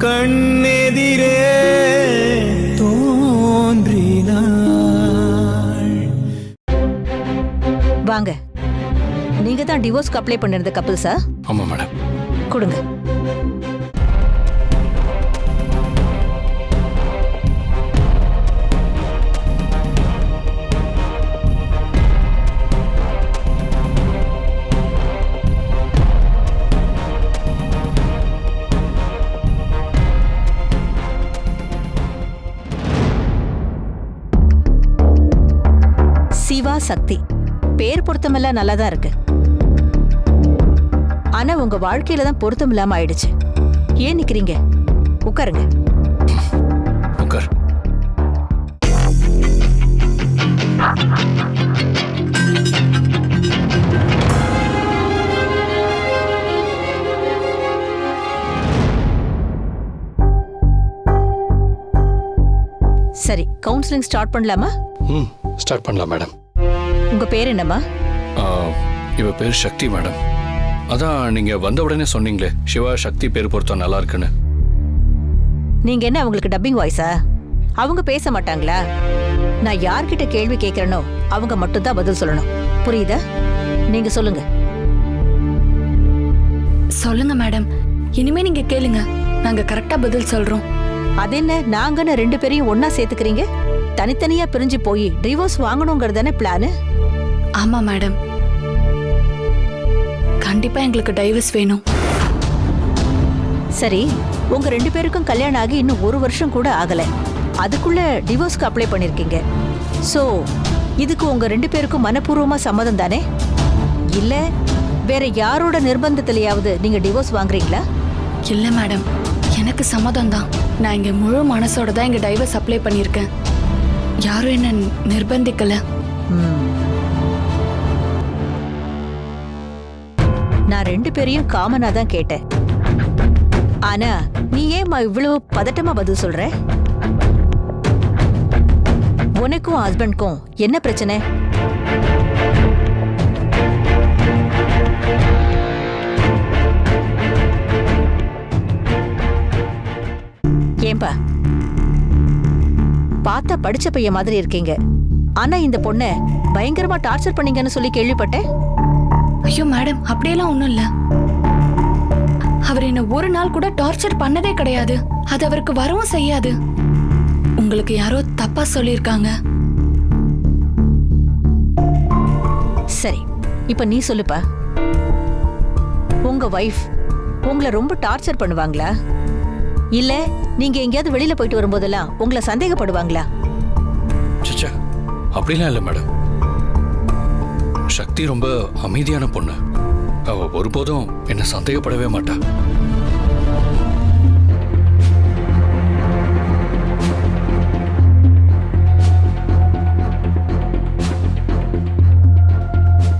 கண்ணெதிரே தோன்றினாள். வாங்க, நீங்க தான் டிவோர்ஸ்க்கு அப்ளை பண்ணிருந்த கப்பல் சார்? ஆமா மேடம். கொடுங்க. சிவா சக்தி பேர் பொருத்தமெல்லாம் நல்லாதான் இருக்கு. ஆனா உங்க வாழ்க்கையில தான் பொருத்தம் இல்லாம ஆயிடுச்சு. ஏன் நிக்கிறீங்க? உட்காருங்க. உட்கார். சரி, கவுன்சிலிங் ஸ்டார்ட் பண்ணலாமா? ஸ்டார்ட் பண்ணலாம் மேடம். உங்க பேர் என்னம்மா? இவ பேர் சக்தி மேடம். அதான் நீங்க வந்த உடனே சொன்னீங்களே சிவா சக்தி பேர் பொருத்தம் நல்லா இருக்குன்னு. நீங்க என்ன அவங்களுக்கு டப்பிங் வாய்ஸா? அவங்க பேச மாட்டாங்களா? நான் யார்கிட்ட கேள்வி கேட்கறனோ அவங்க மட்டும் தான் பதில் சொல்லணும். புரியுதா? நீங்க சொல்லுங்க. சொல்லுங்க மேடம், இனிமே நீங்க கேளுங்க, நாங்க கரெக்டா பதில் சொல்றோம். அது என்ன நாங்கன்னு 2 பேரையும் ஒன்னா சேர்த்துக்கிறீங்க? தனித்தனியா பிரிஞ்சு போய் டிவோர்ஸ் வாங்கணுங்கிறதானே பிளானு? ஆமா மேடம், கண்டிப்பா எங்களுக்கு டைவர்ஸ் வேணும். சரி, உங்க 2 பேருக்கும் கல்யாணம் ஆகி இன்னும் 1 வருஷம் கூட ஆகல. அதுக்குள்ள டிவோர்ஸ்க்கு அப்ளை பண்ணிருக்கீங்க. சோ இதுக்கு உங்க 2 பேருக்கும் மனப்பூர்வமா சம்மதம் தானே? இல்ல வேற யாரோட நிர்பந்தத்திலேயாவது நீங்க டிவோர்ஸ் வாங்குறீங்களா? இல்ல மேடம், எனக்கு சம்மதம் தான். நான் இங்க முழு மனசோட தான் இங்க டைவர்ஸ் அப்ளை பண்ணிருக்கேன். யாரும் என்ன நிர்பந்திக்கல. நான் 2 பேரையும் காமனா தான் கேட்டேன். ஆனா நீ ஏம்மா இவ்வளவு பதட்டமா பதில் சொல்ற? உனக்கும் ஹஸ்பண்ட்க்கும் என்ன பிரச்சனை? ஏன்பா, பார்த்தா படிச்ச பையன் மாதிரி இருக்கீங்க. ஆனா இந்த பொண்ணை பயங்கரமா டார்ச்சர் பண்ணீங்கன்னு சொல்லி கேள்விப்பட்டேன். ஐயோ மேடம், அப்படியெல்லாம் ஒண்ணும் இல்ல. அவர் என்ன ஒரு நாள் கூட டார்ச்சர் பண்ணதே கிடையாது. அது அவருக்கு வரவும் செய்யாது. உங்களுக்கு யாரோ தப்பா சொல்லிருக்காங்க. சரி, இப்ப நீ சொல்லுப்பா. உங்க வைஃப் உங்களை ரொம்ப டார்ச்சர் பண்ணுவாங்களா? இல்ல நீங்க எங்கேயாவது வெளியில போயிட்டு வரும்போதெல்லாம் உங்களை சந்தேகப்படுவாங்களா? சச்சா, அப்படிலாம் இல்லை மேடம். சக்தி ரொம்ப அமைதியான பொண்ணு. அவ ஒருபோதும் என்ன சந்தேகப்படவே மாட்டா.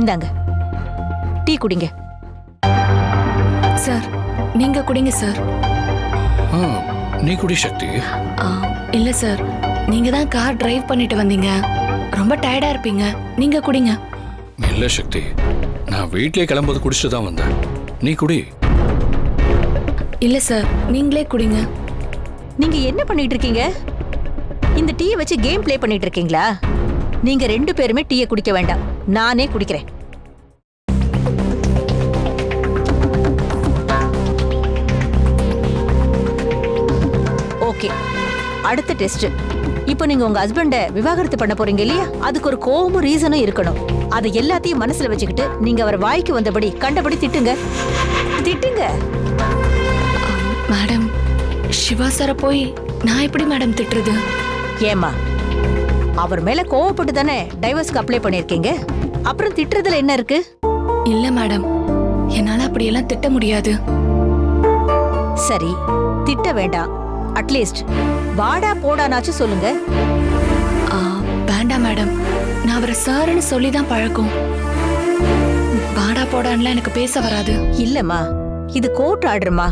இந்தாங்க, டீ குடிங்க. சார், நீங்க குடிங்க சார். நீ குடி சக்தி. இல்ல சார், நீங்க தான் கார் டிரைவ் பண்ணிட்டு வந்தீங்க, ரொம்ப டயர்டா இருப்பீங்க, நீங்க குடிங்க. இல்ல சக்தி, நான் வீட்லயே கிளம்பும்போது குடிச்சிட்டு தான் வந்தேன். நீ குடி. இல்ல சார், நீங்களே குடிங்க. நீங்க என்ன பண்ணிட்டு இருக்கீங்க? இந்த டீயை வச்சு கேம் பிளே பண்ணிட்டு இருக்கீங்களா? நீங்க 2 பேருமே டீயை குடிக்க வேண்டாம், நானே குடிக்கிறேன். ஓகே, அடுத்த டெஸ்ட். இப்போ நீங்க உங்க ஹஸ்பண்ட விவாகரத்து பண்ண போறீங்க இல்லையா? அதுக்கு ஒரு கோவமும் ரீசனும் இருக்கணும். அதை எல்லாத்தையும் மனசுல வச்சுக்கிட்டு நீங்க அவர் வாய்க்கு வந்தபடி கண்டபடி திட்டுங்க. திட்டுங்க. மேடம், சிவா சார போய் நான் எப்படி மேடம் திட்டுறது? ஏமா, அவர் மேல கோவப்பட்டு தானே டைவர்ஸ்க்கு அப்ளை பண்ணிருக்கீங்க. அப்புறம் திட்டுறதுல என்ன இருக்கு? இல்ல மேடம், என்னால அப்படியெல்லாம் திட்ட முடியாது. சரி, திட்ட வேண்டாம். அட்லீஸ்ட் வாடா போடானாச்சும் சொல்லுங்க. வேண்டாம் மேடம், நான் அவரை சாருன்னு சொல்லிதான் பழக்கம். வாடா போடான்லாம் எனக்கு பேச வராது. இல்லம்மா, இது கோர்ட் ஆர்டர்மா.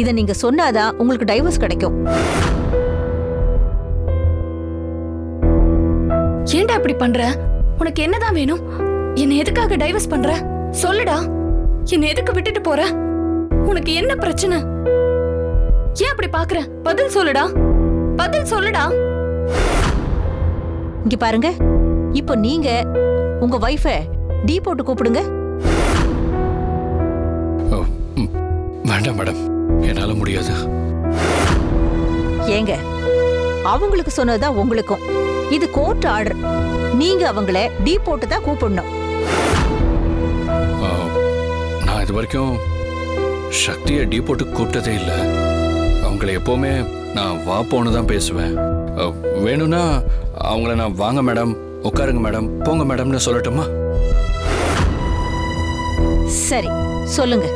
இத நீங்க சொன்னாதான் உங்களுக்கு டைவர்ஸ் கிடைக்கும். ஏன்டா இப்படி பண்ற? உனக்கு என்னதான் வேணும்? என்ன எதுக்காக டைவர்ஸ் பண்ற? சொல்லுடா. என்ன எதுக்கு விட்டுட்டு போற? உனக்கு என்ன பிரச்சனை? ஏன் அப்படி பாக்குற? பதில் சொல்லுடா, பதில் சொல்லுடா. இங்க பாருங்க, இப்போ நீங்க உங்க வைஃப டீ போட்டு கூப்பிடுங்க. ஓ, வேண்டாம் மேடம், என்னால முடியாது. ஏங்க, அவங்களுக்கு சொன்னதுதான் உங்களுக்கும். இது கோர்ட் ஆர்டர். நீங்க அவங்கள டீ போட்டு தான் கூப்பிடணும். நான் இது வரைக்கும் சக்தியை டீ போட்டு கூப்பிட்டதே இல்லை. அவங்கள எப்பவுமே நான் வா போன்னு தான் பேசுவேன். வேணும்னா அவங்கள நான் வாங்க மேடம், உட்காருங்க மேடம், போங்க மேடம்னு சொல்லட்டுமா? சரி, சொல்லுங்க.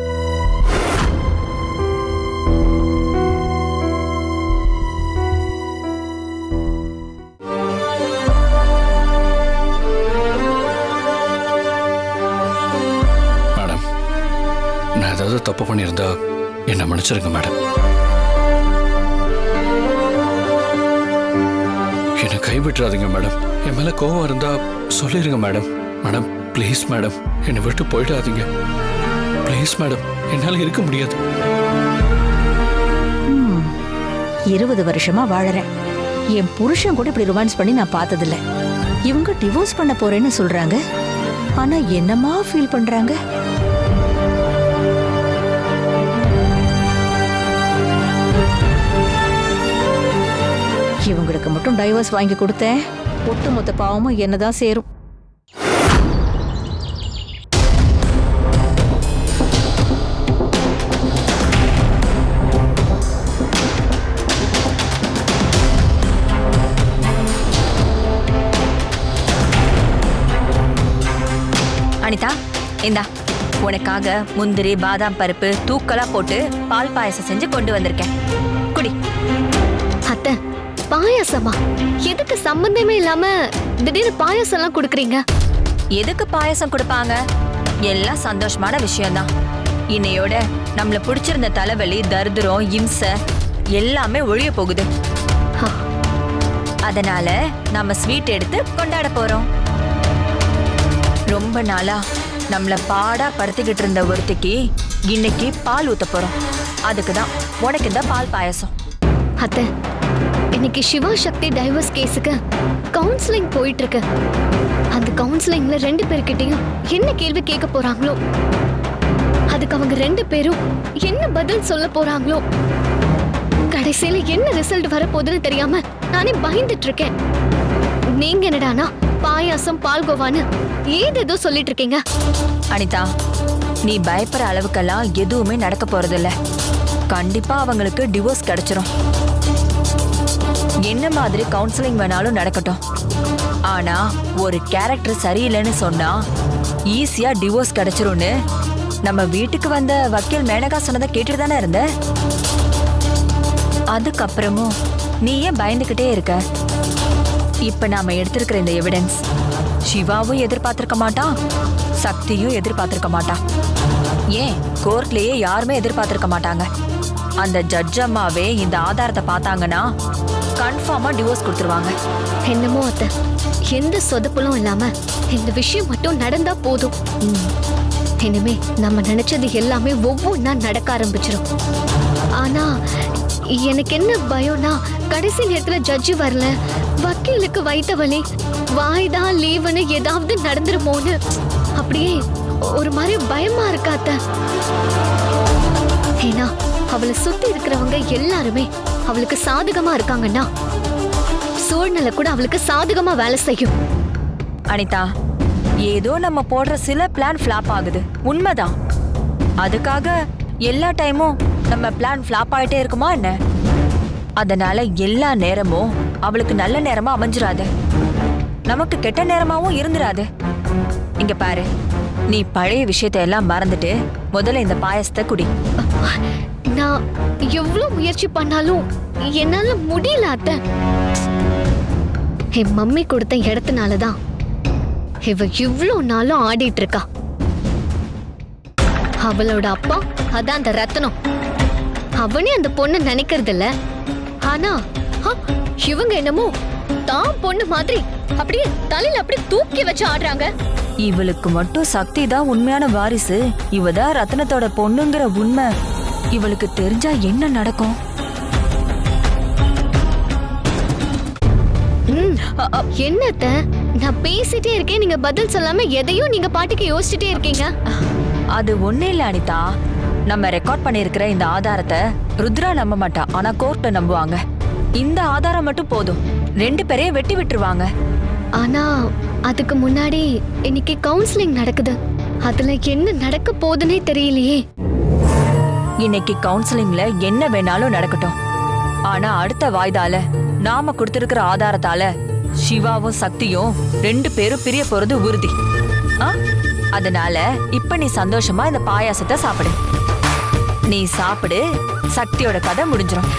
மேடம், நான் ஏதாவது தப்பு பண்ணியிருந்தா என்ன மன்னிச்சிருங்க மேடம். என்னை கைவிட்டுறாதீங்க மேடம். என் மேல கோவம் இருந்தா சொல்லிருங்க மேடம். மேடம் ப்ளீஸ் மேடம், என்னை விட்டு போயிடாதீங்க ப்ளீஸ் மேடம். என்னால இருக்க முடியாது. 20 வருஷமா வாழறேன். என் புருஷன் கூட இப்படி ரொமான்ஸ் பண்ணி நான் பார்த்ததில்ல. இவங்க டிவோர்ஸ் பண்ண போறேன்னு சொல்றாங்க. ஆனா என்னமா ஃபீல் பண்றாங்க? இவங்களுக்கு மட்டும் டைவர்ஸ் வாங்கி கொடுத்தேன், ஒட்டுமொத்த பாவமும் என்னதான் சேரும். அனிதா, இந்தா உனக்காக முந்திரி பாதாம் பருப்பு தூக்கலா போட்டு பால் பாயசம் செஞ்சு கொண்டு வந்திருக்கேன். குடி. அத்தை, பாயாசமா? எதுக்கு சம்பந்தமே இல்லாம திடீர்னு பாயாசம் எல்லாம் குடுக்கறீங்க? எதுக்கு பாயசம் கொடுப்பாங்க? எல்லாம் சந்தோஷமான விஷயம்தான். இன்னையோட நம்மள பிடிச்சிருந்த தலைவலி, தரித்திரம், இம்சை எல்லாமே ஒழிய போகுது. அதனால நம்ம ஸ்வீட் எடுத்து கொண்டாட போறோம். ரொம்ப நாளா நம்மள பாடா படுத்திக்கிட்டு இருந்த ஒருத்திக்கு இன்னைக்கு பால் ஊத்த போறோம். அதுக்குதான் உனக்கு இந்த பால் பாயசம். அத்தை, இன்னைக்கு சிவா சக்தி டைவர்ஸ் கேஸுக்கு கவுன்சிலிங் போயிட்டு இருக்கு. அந்த கவுன்சிலிங்ல 2 பேர்கிட்டயும் என்ன கேள்வி கேட்க போறாங்களோ, அதுக்கு அவங்க 2 பேரும் என்ன பதில் சொல்ல போறாங்களோ, கடைசியில என்ன ரிசல்ட் வரப்போகுதுன்னு தெரியாம நானே பயந்துட்டு இருக்கேன். நீங்க என்னடானா பாயாசம் பால்கோவான்னு ஏதேதோ சொல்லிட்டு இருக்கீங்க. அனிதா, நீ பயப்படுற அளவுக்கெல்லாம் எதுவுமே நடக்க போறதில்ல. கண்டிப்பா அவங்களுக்கு டிவோர்ஸ் கிடைச்சிரும். என்ன மாதிரி கவுன்சிலிங் வேணாலும் நடக்கட்டும். ஆனா ஒரு கேரக்டர் சரியில்லைன்னு சொன்னா ஈஸியா டிவோர்ஸ் கிடைச்சிரும்னு நம்ம வீட்டுக்கு வந்த வக்கீல் மேனகா சொன்னதை கேட்டுட்டு தானே இருந்த. அதுக்கப்புறமும் நீ ஏன் பயந்துகிட்டே இருக்க? இப்ப நாம எடுத்திருக்கிற இந்த எவிடன்ஸ் சிவாவும் எதிர்பார்த்திருக்க மாட்டான், சக்தியும் எதிர்பார்த்திருக்க மாட்டான். ஏன் கோர்ட்லயே யாருமே எதிர்பார்த்திருக்க மாட்டாங்க. அந்த ஜட்ஜ் அம்மாவே இந்த ஆதாரத்தை பார்த்தாங்கன்னா கன்ஃபார்மா டிவோர்ஸ் கொடுத்துருவாங்க. என்னமோ அத்தை, எந்த சொதப்பலும் இல்லாம இந்த விஷயம் மட்டும் நடந்தா போதும். இனிமே நம்ம நினைச்சது எல்லாமே ஒவ்வொன்னா நடக்க ஆரம்பிச்சிடும். ஆனா எனக்கு என்ன பயம்னா, கடைசி நேரத்துல ஜட்ஜி வரல, வக்கீலுக்கு வைத்த வலி, வாய்தான் லீவுன்னு ஏதாவது நடந்துருமோன்னு அப்படியே ஒரு மாதிரி பயமா இருக்காத்த. ஏன்னா அவளை சுத்தி இருக்கிறவங்க எல்லாருமே அவளுக்கு சாதகமா இருக்காங்கன்னா சூழ்நிலை கூட அவளுக்கு சாதகமா வேலை செய்யும். அனிதா, ஏதோ நம்ம போடுற சில பிளான் ஃபிளாப் ஆகுது, உண்மைதான். அதுக்காக எல்லா டைமும் நம்ம பிளான் ஃபிளாப் ஆயிட்டே இருக்குமா என்ன? அதனால எல்லா நேரமும் அவளுக்கு நல்ல நேரமா அமைஞ்சிராது, நமக்கு கெட்ட நேரமாவும் இருந்துராது. இங்க பாரு, நீ பழைய விஷயத்தை எல்லாம் மறந்துட்டு முதல்ல இந்த பாயசத்தை குடி. நான் எவ்வளவு முயற்சி பண்ணாலும் என்னால முடியல அத்தை. என் மம்மி கொடுத்த இடத்துனாலதான் இவ இவ்வளவு நாளும் ஆடிட்டு இருக்கா. அவளோட அப்பா அதான் அந்த ரத்னம். அவனே அந்த பொண்ணு நினைக்கிறது இல்ல. ஆனா இவங்க என்னமோ தான் பொண்ணு மாதிரி அப்படியே தலையில அப்படியே தூக்கி வச்சு ஆடுறாங்க. இவளுக்கு மட்டும் சக்தி தான் உண்மையான வாரிசு, இவதான் ரத்னத்தோட பொண்ணுங்கிற உண்மை இவளுக்கு தெரிஞ்சா என்ன நடக்கும்? ம், என்னத்த நான் பேசிட்டே இருக்கேன், நீங்க பதில் சொல்லாம எதையும் நீங்க பாட்டுக்கு யோசிச்சுட்டே இருக்கீங்க. அது ஒண்ணு இல்ல அனிதா. நம்ம ரெக்கார்ட் பண்ணிருக்கிற இந்த ஆதாரத்தை ருத்ரா நம்ப மாட்டா, ஆனா கோர்ட்டை நம்புவாங்க. இந்த ஆதாரம் மட்டும் போதும், 2 பேரையும் வெட்டி விட்டுருவாங்க. ஆனா அதுக்கு முன்னாடி இன்னைக்கு கவுன்சிலிங் நடக்குது. அதுல என்ன நடக்க போகுதுன்னே தெரியலையே. இன்னைக்கு கவுன்சிலிங்ல என்ன வேணாலும் நடக்கட்டும். ஆனா அடுத்த வாய்தால நாம கொடுத்திருக்கிற ஆதாரத்தால சிவாவும் சக்தியும் 2 பேரும் பிரிய போறது உறுதி. அதனால இப்ப நீ சந்தோஷமா இந்த பாயாசத்தை சாப்பிடு. நீ சாப்பிடு, சக்தியோட கதை முடிஞ்சிரும்.